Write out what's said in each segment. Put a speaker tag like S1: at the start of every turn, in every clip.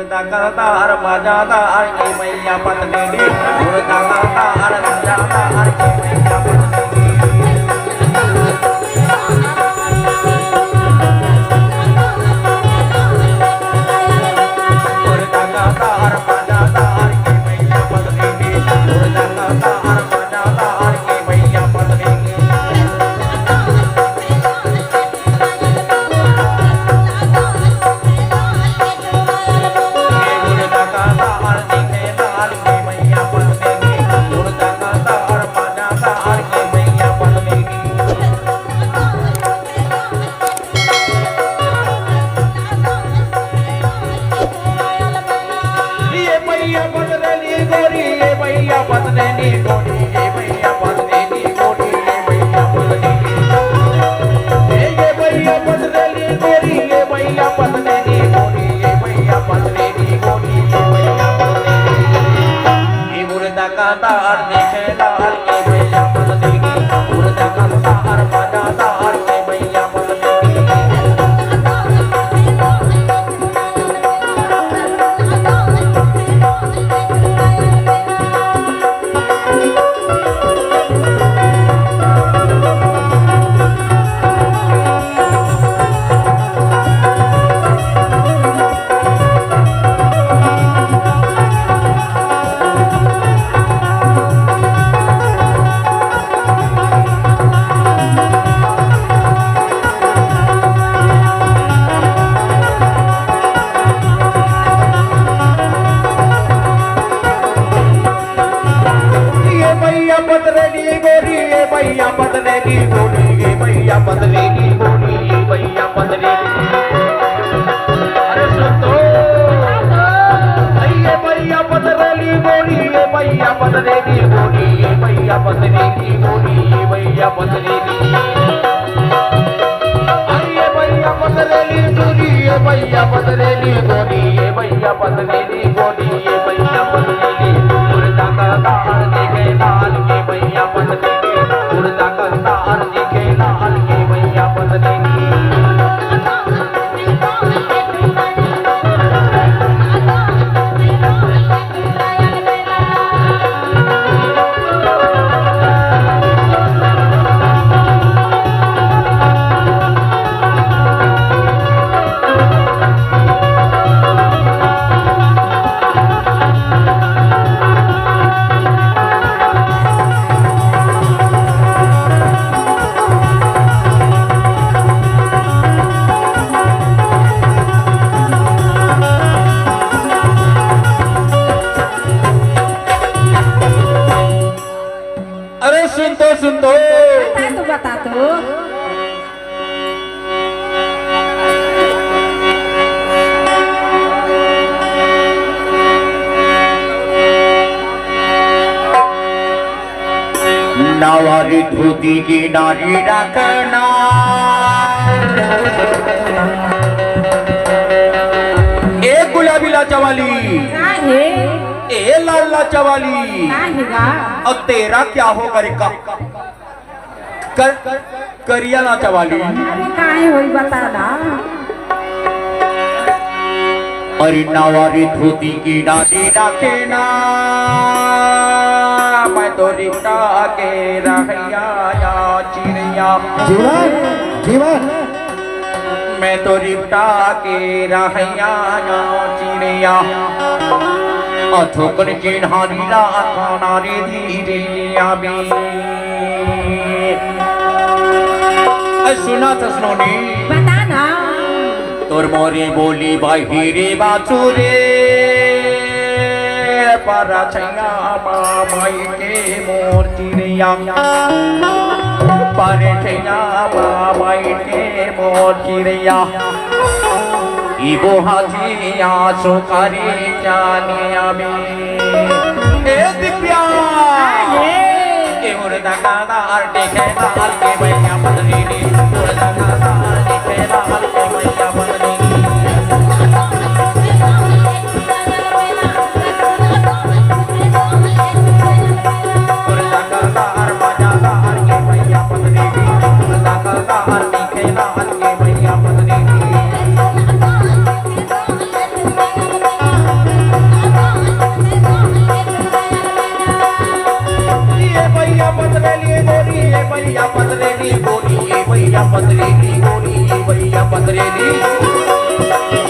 S1: उड़ता करतार मजादार की मैया पत्नी नी उड़ता करतार मजादार की मैया पत्नी उड़ता करतार मजादार की मैया पत्नी नी उड़ता करतार मजादार की मैया पत्नी नी
S2: बता तो
S1: नावारी धोती की नारी रखना ए गुलाबी लाचावाली ए लाल लाचावाली और तेरा क्या हो करेगा करिया लाचावाली
S2: बता ना
S1: अरे नावारी धोती की नारी रखना मैं तो रिक्ता के रहिया या चिड़िया
S3: जीवन जीवन
S1: मैं तो रिक्ता के रहिया या चिड़िया अथोकन चिन्हारी लाखाना रे धीरे आबी सुना था सुनोनी
S2: बता ना
S1: तोर मोरी बोली भाई हीरे बाचुरे पारा छैया माई के मोर चिड़िया पारे छैया माई के मोर चिड़िया इबो हाथिया सुखारी जानिया में ए दिव्या ए उड़दा गादार देखे लाल के मैया बदली नी उड़दा गादार देखे लाल के मैया बदली पतरेली गोरी ये भैया पतरेली गोरी ये भैया पतरेली गोरी ये भैया पतरेली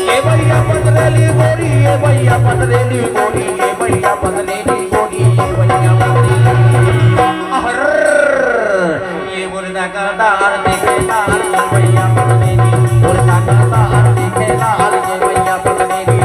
S1: ये भैया पतरेली गोरी ये भैया पतरेली गोरी ये भैया पतरेली गोरी ये भैया पतरेली अहर ये मुर्दा का दार देखे लाल ये भैया पतरेली मुर्दा का दार देखे लाल ये भैया पतरेली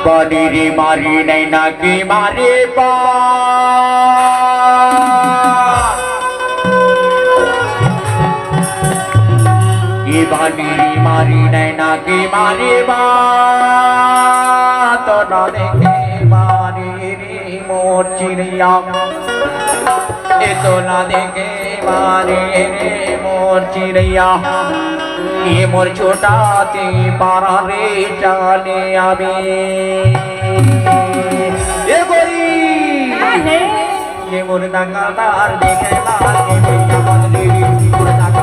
S1: बानी रे मारी नैना की मारे ये बानी रे मारी नैना की मारे तो ना देखे मारी रे मोर चिड़िया ये तो ना देखे मारी रे मोर चिड़िया ये मोर छोटा ती पारा रे जाने आवे ये गोरी
S2: काय है
S1: ये मोर दंगादार देखे लाल ये भैया बदली मोर दंगा